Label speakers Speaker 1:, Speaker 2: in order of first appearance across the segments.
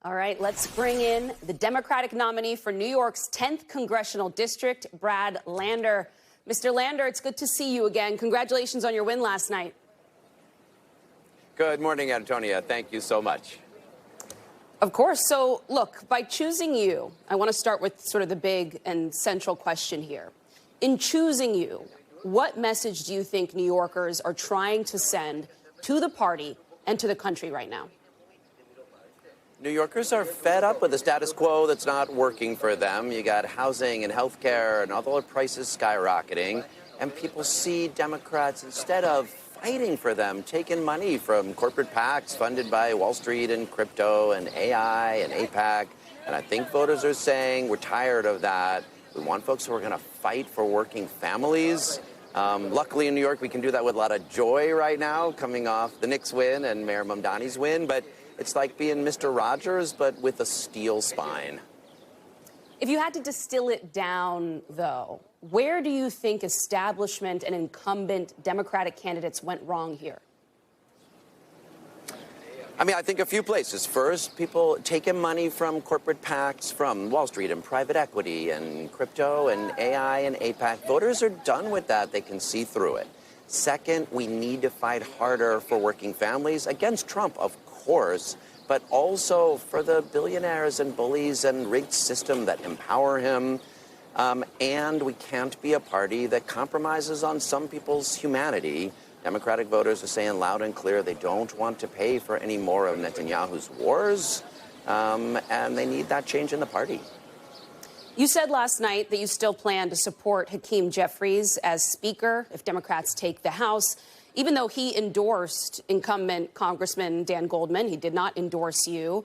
Speaker 1: All right, let's bring in the Democratic nominee for New York's 10th congressional district, Brad Lander. Mr. Lander, it's good to see you again. Congratulations on your win last night.
Speaker 2: Good morning, Antonia. Thank you so much.
Speaker 1: Of course. So, look, by choosing you, I want to start with sort of the big and central question here. In choosing you, what message do you think New Yorkers are trying to send to the party and to the country right now?
Speaker 2: New Yorkers are fed up with the status quo that's not working for them. You got housing and health care and all the prices skyrocketing. And people see Democrats, instead of fighting for them, taking money from corporate PACs funded by Wall Street and crypto and AI and AIPAC. And I think voters are saying we're tired of that. We want folks who are going to fight for working families. Luckily in New York, we can do that with a lot of joy right now, coming off the Knicks win and Mayor Mamdani's win. But it's like being Mr. Rogers, but with a steel spine.
Speaker 1: If you had to distill it down, though, where do you think establishment and incumbent Democratic candidates went wrong here?
Speaker 2: I mean, I think a few places. First, people taking money from corporate PACs, from Wall Street and private equity and crypto and AI and AIPAC. Voters are done with that. They can see through it. Second, we need to fight harder for working families against Trump, of course, but also for the billionaires and bullies and rigged system that empower him. And we can't be a party that compromises on some people's humanity. Democratic voters are saying loud and clear they don't want to pay for any more of Netanyahu's wars, and they need that change in the party.
Speaker 1: You said last night that you still plan to support Hakeem Jeffries as Speaker if Democrats take the House. Even though he endorsed incumbent Congressman Dan Goldman, he did not endorse you.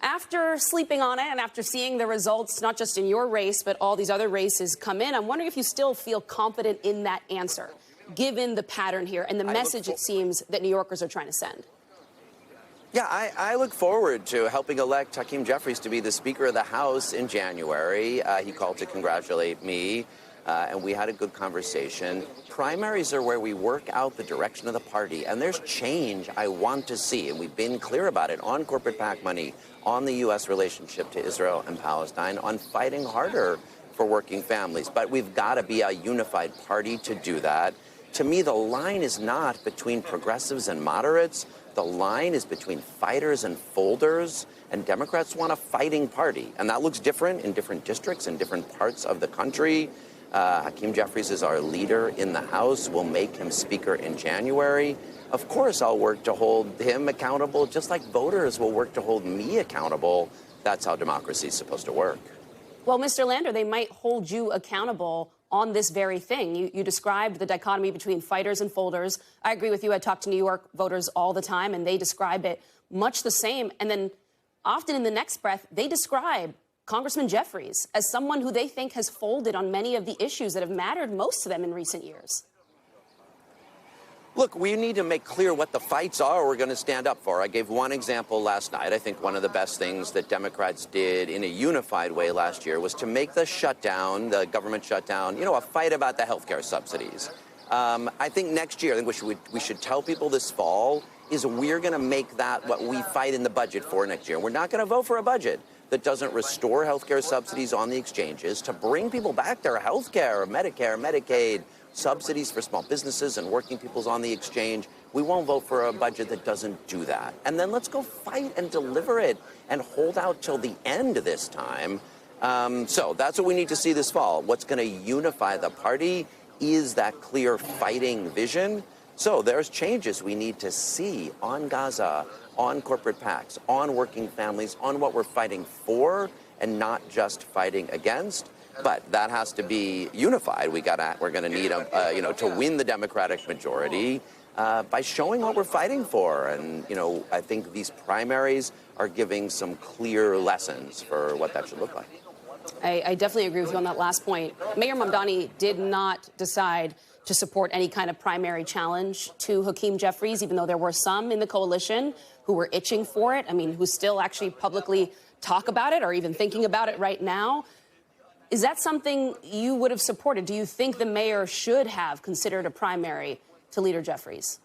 Speaker 1: After sleeping on it and after seeing the results, not just in your race, but all these other races come in, I'm wondering if you still feel confident in that answer, given the pattern here and the message it seems that New Yorkers are trying to send.
Speaker 2: Yeah, I look forward to helping elect Hakeem Jeffries to be the Speaker of the House in January. He called to congratulate me, and we had a good conversation. Primaries are where we work out the direction of the party, and there's change I want to see, and we've been clear about it on corporate PAC money, on the U.S. relationship to Israel and Palestine, on fighting harder for working families. But we've got to be a unified party to do that. To me, the line is not between progressives and moderates. The line is between fighters and folders, and Democrats want a fighting party. And that looks different in different districts in different parts of the country. Hakeem Jeffries is our leader in the House. We'll make him Speaker in January. Of course, I'll work to hold him accountable, just like voters will work to hold me accountable. That's how democracy is supposed to work.
Speaker 1: Well, Mr. Lander, they might hold you accountable on this very thing. You described the dichotomy between fighters and folders. I agree with you. I talk to New York voters all the time, and they describe it much the same. And then often in the next breath, they describe Congressman Jeffries as someone who they think has folded on many of the issues that have mattered most to them in recent years.
Speaker 2: Look, we need to make clear what the fights are we're going to stand up for. I gave one example last night. I think one of the best things that Democrats did in a unified way last year was to make the shutdown, the government shutdown, a fight about the health care subsidies. I think next year, I think we should tell people this fall is we're going to make that what we fight in the budget for next year. We're not going to vote for a budget that doesn't restore health care subsidies on the exchanges to bring people back their health care, Medicare, Medicaid, subsidies for small businesses and working people's on the exchange. We won't vote for a budget that doesn't do that. And then let's go fight and deliver it and hold out till the end this time. So that's what we need to see this fall. What's going to unify the party is that clear fighting vision. So there's changes we need to see on Gaza, on corporate PACs, on working families, on what we're fighting for and not just fighting against. But that has to be unified. We're going to need, to win the Democratic majority by showing what we're fighting for. And, I think these primaries are giving some clear lessons for what that should look like.
Speaker 1: I definitely agree with you on that last point. Mayor Mamdani did not decide to support any kind of primary challenge to Hakeem Jeffries, even though there were some in the coalition who were itching for it. I mean, who still actually publicly talk about it or even thinking about it right now. Is that something you would have supported? Do you think the mayor should have considered a primary to Leader Jeffries?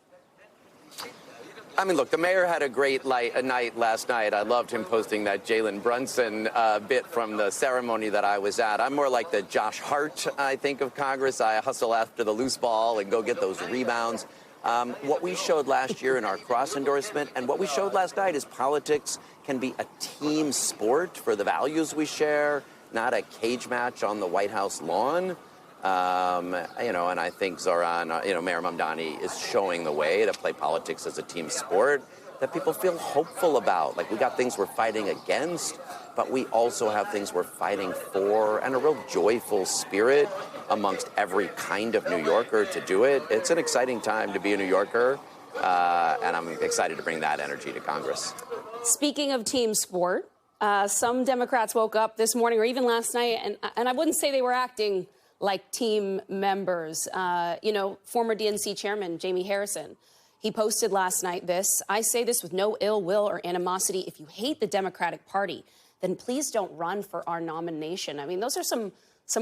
Speaker 2: I mean, look, the mayor had a great night last night. I loved him posting that Jalen Brunson bit from the ceremony that I was at. I'm more like the Josh Hart, I think, of Congress. I hustle after the loose ball and go get those rebounds. What we showed last year in our cross endorsement and what we showed last night is politics can be a team sport for the values we share, not a cage match on the White House lawn. And I think Zoran, Mayor Mamdani is showing the way to play politics as a team sport that people feel hopeful about. Like, we got things we're fighting against, but we also have things we're fighting for, and a real joyful spirit amongst every kind of New Yorker to do it. It's an exciting time to be a New Yorker, and I'm excited to bring that energy to Congress.
Speaker 1: Speaking of team sport, some Democrats woke up this morning or even last night, and I wouldn't say they were acting like team members. Former DNC chairman Jamie Harrison, he posted last night this: "I say this with no ill will or animosity. If you hate the Democratic Party, then please don't run for our nomination." I mean, those are some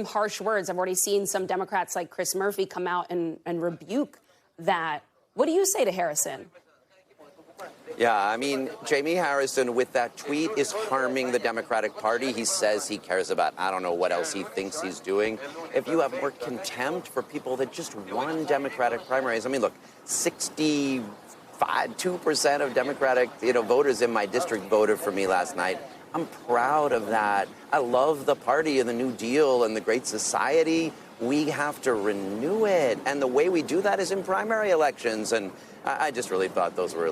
Speaker 1: harsh words. I've already seen some Democrats like Chris Murphy come out and rebuke that. What do you say to Harrison?
Speaker 2: Yeah, I mean, Jamie Harrison with that tweet is harming the Democratic Party. He says he cares about, I don't know what else he thinks he's doing. If you have more contempt for people that just won Democratic primaries, I mean, look, 2% of Democratic, voters in my district voted for me last night. I'm proud of that. I love the party and the New Deal and the Great Society. We have to renew it. And the way we do that is in primary elections. And I just really thought those were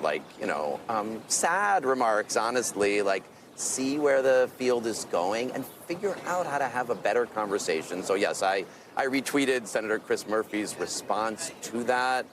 Speaker 2: sad remarks, honestly. Like, see where the field is going and figure out how to have a better conversation. So, yes, I retweeted Senator Chris Murphy's response to that.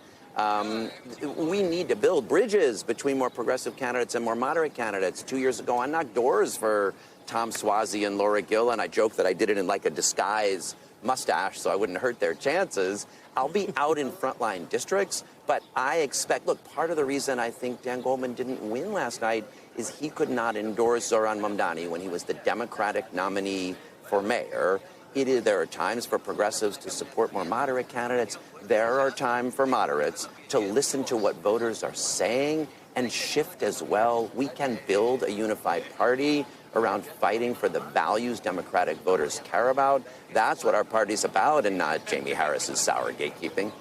Speaker 2: We need to build bridges between more progressive candidates and more moderate candidates. 2 years ago, I knocked doors for Tom Suozzi and Laura Gill, and I joked that I did it in like a disguise mustache so I wouldn't hurt their chances. I'll be out in frontline districts, but I expect, look, part of the reason I think Dan Goldman didn't win last night is he could not endorse Zoran Mamdani when he was the Democratic nominee for mayor. There are times for progressives to support more moderate candidates. There are times for moderates to listen to what voters are saying and shift as well. We can build a unified party around fighting for the values Democratic voters care about. That's what our party's about, and not Jamie Harris's sour gatekeeping.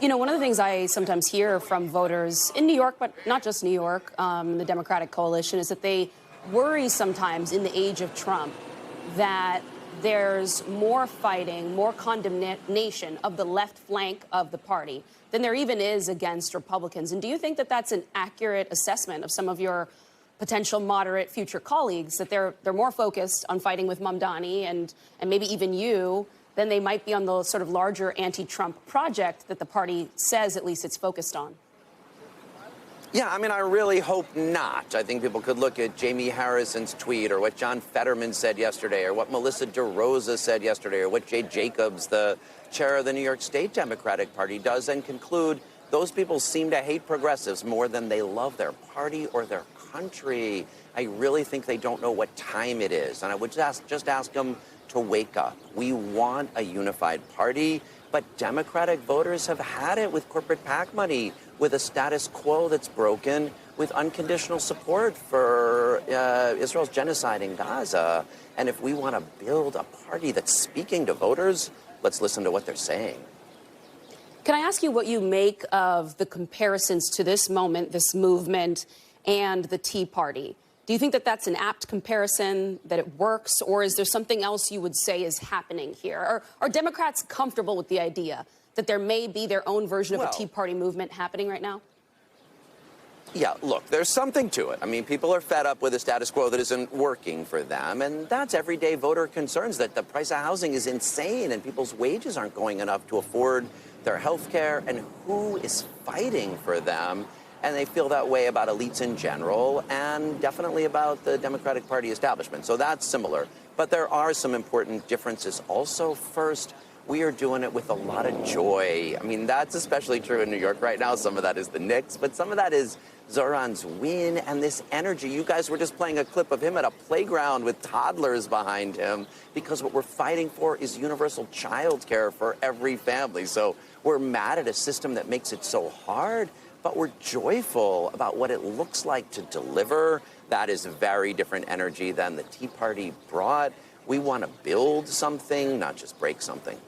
Speaker 1: One of the things I sometimes hear from voters in New York, but not just New York, the Democratic coalition, is that they worry sometimes in the age of Trump that there's more fighting, more condemnation of the left flank of the party than there even is against Republicans. And do you think that that's an accurate assessment of some of your potential moderate future colleagues, that they're more focused on fighting with Mamdani and maybe even you than they might be on the sort of larger anti-Trump project that the party says at least it's focused on?
Speaker 2: Yeah, I mean, I really hope not. I think people could look at Jamie Harrison's tweet or what John Fetterman said yesterday or what Melissa DeRosa said yesterday or what Jay Jacobs, the chair of the New York State Democratic Party, does and conclude those people seem to hate progressives more than they love their party or their country. I really think they don't know what time it is. And I would just ask them to wake up. We want a unified party, but Democratic voters have had it with corporate PAC money, with a status quo that's broken, with unconditional support for Israel's genocide in Gaza. And if we want to build a party that's speaking to voters, let's listen to what they're saying.
Speaker 1: Can I ask you what you make of the comparisons to this moment, this movement, and the Tea Party? Do you think that that's an apt comparison, that it works, or is there something else you would say is happening here? Are Democrats comfortable with the idea that there may be their own version of a Tea Party movement happening right now?
Speaker 2: Yeah, look, there's something to it. I mean, people are fed up with a status quo that isn't working for them, and that's everyday voter concerns, that the price of housing is insane and people's wages aren't going enough to afford their health care, and who is fighting for them? And they feel that way about elites in general and definitely about the Democratic Party establishment. So that's similar. But there are some important differences also. First, we are doing it with a lot of joy. I mean, that's especially true in New York right now. Some of that is the Knicks, but some of that is Zoran's win and this energy. You guys were just playing a clip of him at a playground with toddlers behind him, because what we're fighting for is universal child care for every family. So we're mad at a system that makes it so hard, but we're joyful about what it looks like to deliver. That is very different energy than the Tea Party brought. We want to build something, not just break something.